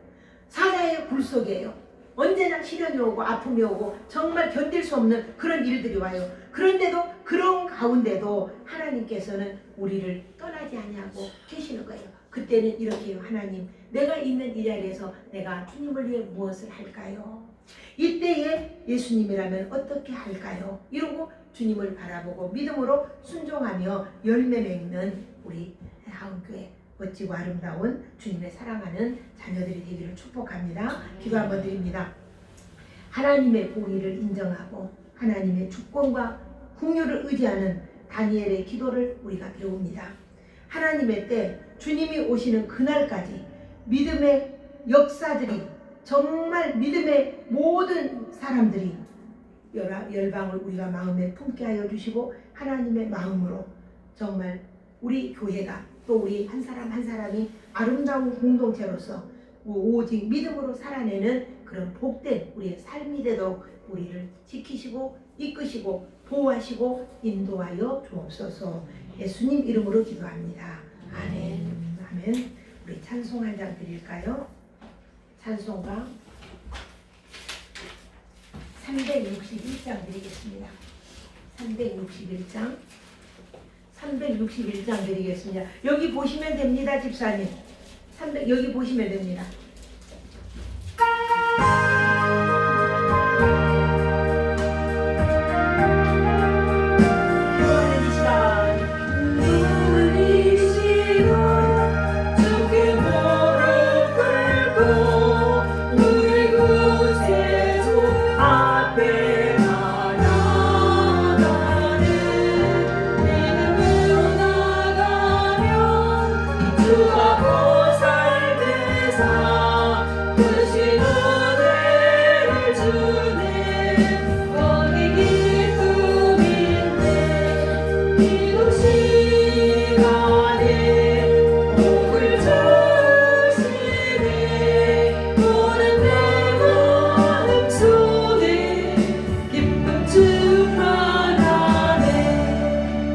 사자의 굴 속이에요. 언제나 시련이 오고 아픔이 오고 정말 견딜 수 없는 그런 일들이 와요. 그런데도 그런 가운데도 하나님께서는 우리를 떠나지 아니하고 계시는 거예요. 그때는 이렇게 해요. 하나님, 내가 있는 이 자리에서 내가 주님을 위해 무엇을 할까요? 이때에 예수님이라면 어떻게 할까요? 이러고 주님을 바라보고 믿음으로 순종하며 열매 맺는 우리 하은교회 멋지고 아름다운 주님의 사랑하는 자녀들이 되기를 축복합니다. 기도 한번 드립니다. 하나님의 보기를 인정하고 하나님의 주권과 긍휼을 의지하는 다니엘의 기도를 우리가 배웁니다. 하나님의 때 주님이 오시는 그날까지 믿음의 역사들이 정말 믿음의 모든 사람들이 열방을 우리가 마음에 품게 하여 주시고 하나님의 마음으로 정말 우리 교회가 또 우리 한 사람 한 사람이 아름다운 공동체로서 오직 믿음으로 살아내는 그런 복된 우리의 삶이 되도록 우리를 지키시고 이끄시고 보호하시고 인도하여 주옵소서. 예수님 이름으로 기도합니다. 아멘. 아멘. 우리 찬송 한 장 드릴까요? 찬송가 361장 드리겠습니다. 361장 드리겠습니다. 여기 보시면 됩니다, 집사님. 여기 보시면 됩니다.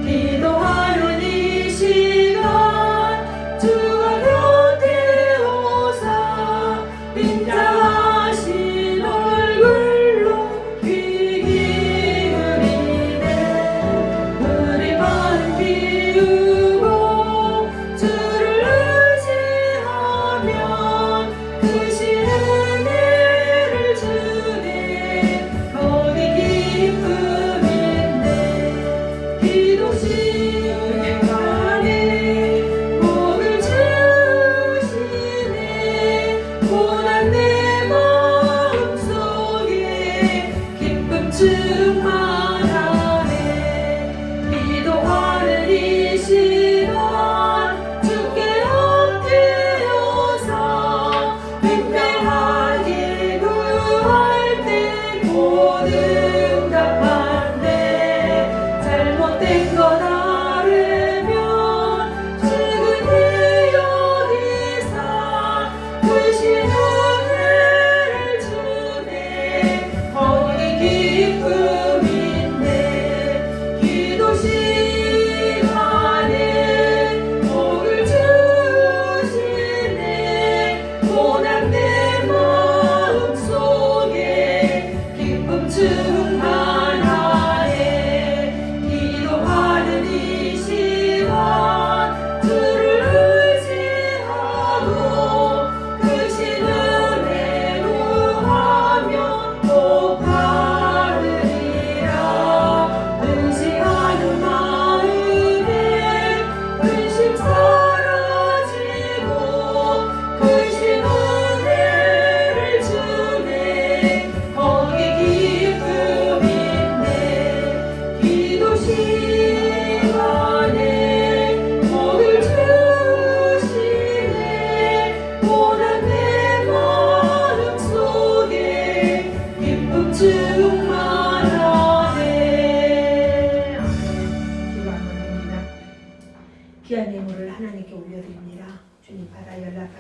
기도하는 이 시간 주가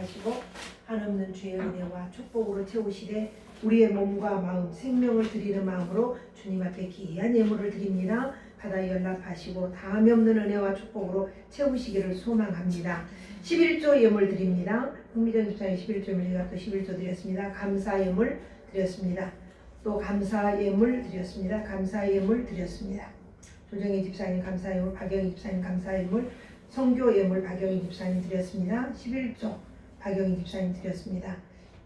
연락하시고 한없는 주의 은혜와 축복으로 채우시되 우리의 몸과 마음, 생명을 드리는 마음으로 주님 앞에 귀한 예물을 드립니다. 바다 연락하시고 다함이 없는 은혜와 축복으로 채우시기를 소망합니다. 11조 예물 드립니다. 홍미정 집사님 11조 예물, 제가 또 11조 드렸습니다. 감사 예물 드렸습니다. 또 감사 예물 드렸습니다. 감사 예물 드렸습니다. 조정희 집사님 감사 예물, 박영희 집사님 감사 예물, 성교 예물 박영희 집사님 드렸습니다. 11조 박영희 집사님 드렸습니다.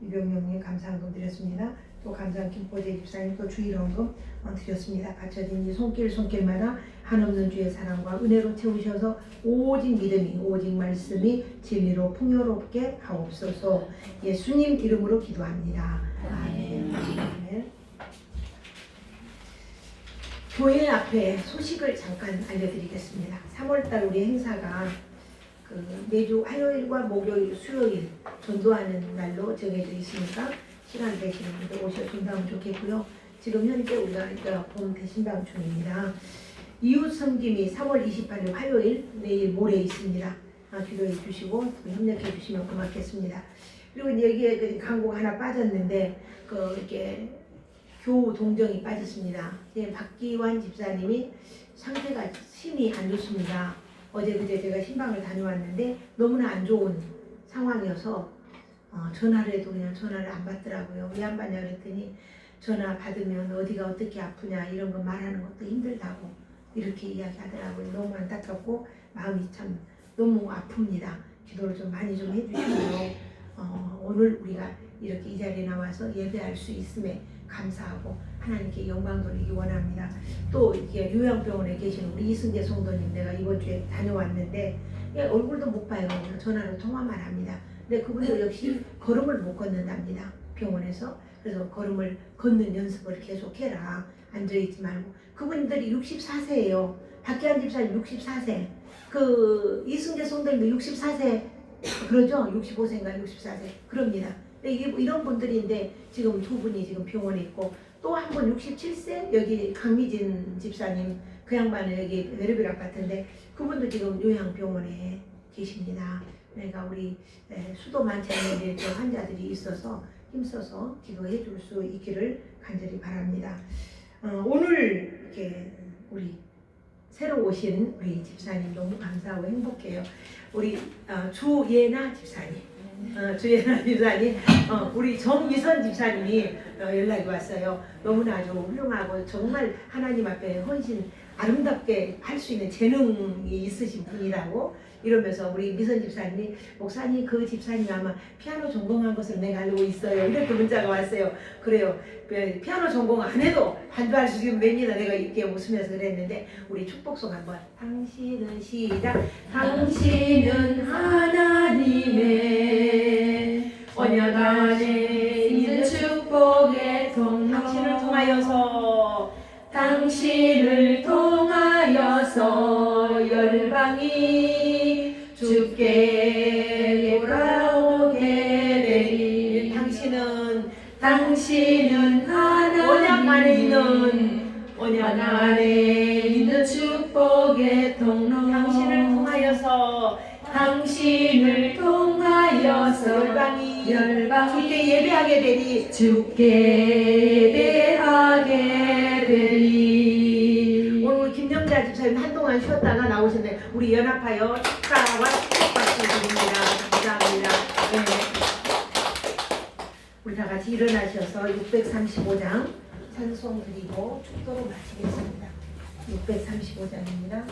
유병영님 감사한금 드렸습니다. 또 감사한 김포재 집사님 또 주일원금 드렸습니다. 바쳐진 이 손길마다 한없는 주의 사랑과 은혜로 채우셔서 오직 믿음이 오직 말씀이 진리로 풍요롭게 하옵소서. 예수님 이름으로 기도합니다. 아멘. 아멘. 교회 앞에 소식을 잠깐 알려드리겠습니다. 3월달 우리 행사가 매주 화요일과 목요일, 수요일 전도하는 날로 정해져 있으니까 시간 되시는 분들 오셔준다면 좋겠고요. 지금 현재 우리가 본 대신방 중입니다. 이웃 섬김이 3월 28일 화요일 내일 모레 있습니다. 기도해 주시고 협력해 주시면 고맙겠습니다. 그리고 여기에 광고가 하나 빠졌는데 이렇게 교우 동정이 빠졌습니다. 박기환 집사님이 상태가 심히 안 좋습니다. 어제 그제 제가 신방을 다녀왔는데 너무나 안 좋은 상황이어서 전화를 해도 그냥 전화를 안 받더라고요. 왜 안 받냐 그랬더니 전화 받으면 어디가 어떻게 아프냐 이런 거 말하는 것도 힘들다고 이렇게 이야기하더라고요. 너무 안타깝고 마음이 참 너무 아픕니다. 기도를 좀 많이 좀 해주시고요. 오늘 우리가 이렇게 이 자리에 나와서 예배할 수 있음에 감사하고 하나님께 영광 돌리기 원합니다. 또 이렇게 요양병원에 계신 우리 이승재 성도님 내가 이번 주에 다녀왔는데 얼굴도 못 봐요. 전화로 통화만 합니다. 근데 그분도 역시 걸음을 못 걷는답니다. 병원에서. 그래서 걸음을 걷는 연습을 계속해라. 앉아있지 말고. 그분들이 64세예요. 박기환 집사님 64세. 이승재 성도님도 64세. 그러죠? 65세인가 64세. 그럽니다. 이런 분들인데 지금 두 분이 지금 병원에 있고 또 한 분 67세 여기 강미진 집사님 그 양반은 여기 웨르빌 아파트인데 그분도 지금 요양병원에 계십니다. 내가 우리 수도 많지 않은 환자들이 있어서 힘써서 기도해 줄 수 있기를 간절히 바랍니다. 오늘 이렇게 우리 새로 오신 우리 집사님 너무 감사하고 행복해요. 우리 주예나 집사님, 주예나 집사님, 우리 정미선 집사님이 연락이 왔어요. 너무나 아주 훌륭하고 정말 하나님 앞에 헌신 아름답게 할 수 있는 재능이 있으신 분이라고 이러면서 우리 미선 집사님이 목사님 그 집사님 아마 피아노 전공한 것을 내가 알고 있어요. 이렇게 문자가 왔어요. 그래요. 피아노 전공 안 해도 반주할 수 있는 맵니다. 내가 이렇게 웃으면서 그랬는데 우리 축복송 한번. 당신은 시작. 당신은 하나님의 언약 안에 있는 축복의 통로. 당신을 통하여서 열방이 주께 돌아오게 되리. 당신은 하나님 언약 안에 있는 축복의 통로. 당신을 통하여서 열방이 주께 예배하게 되리. 오늘 김영자 집사님 한동안 쉬었다가 나오셨는데 우리 연합하여 축하와 축복 받으십니다. 감사합니다. 네. 우리 다 같이 일어나셔서 635장 찬송 드리고 축도로 마치겠습니다. 635장입니다.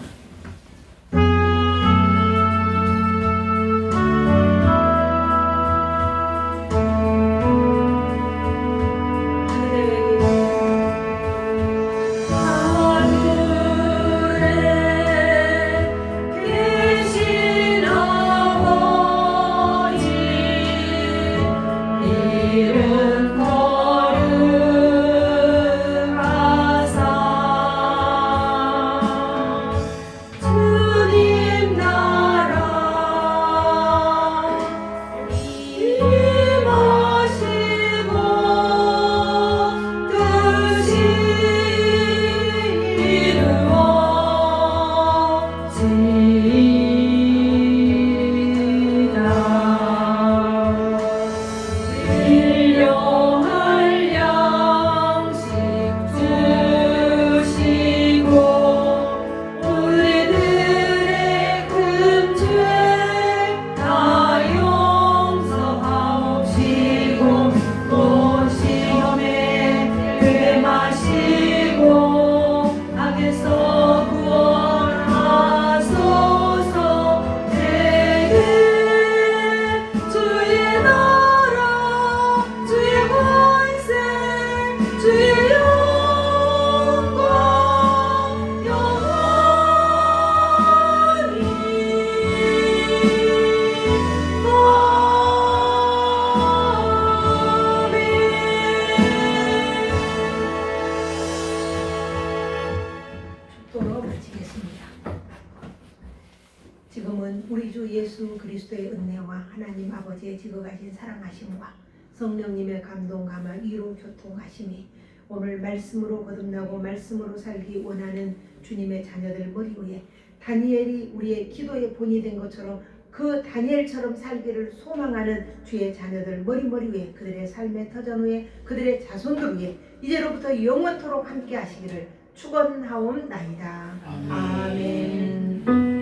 하나님 아버지의 지극하신 사랑하심과 성령님의 감동 감화 위로 교통하심이 오늘 말씀으로 거듭나고 말씀으로 살기 원하는 주님의 자녀들 머리 위에 다니엘이 우리의 기도의 본이 된 것처럼 그 다니엘처럼 살기를 소망하는 주의 자녀들 머리 위에 그들의 삶의 터전 위에 그들의 자손들 위에 이제로부터 영원토록 함께 하시기를 축원하옵나이다. 아멘. 아멘.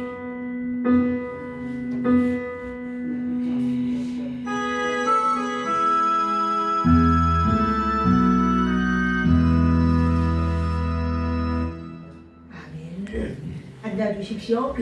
앉아 주십시오.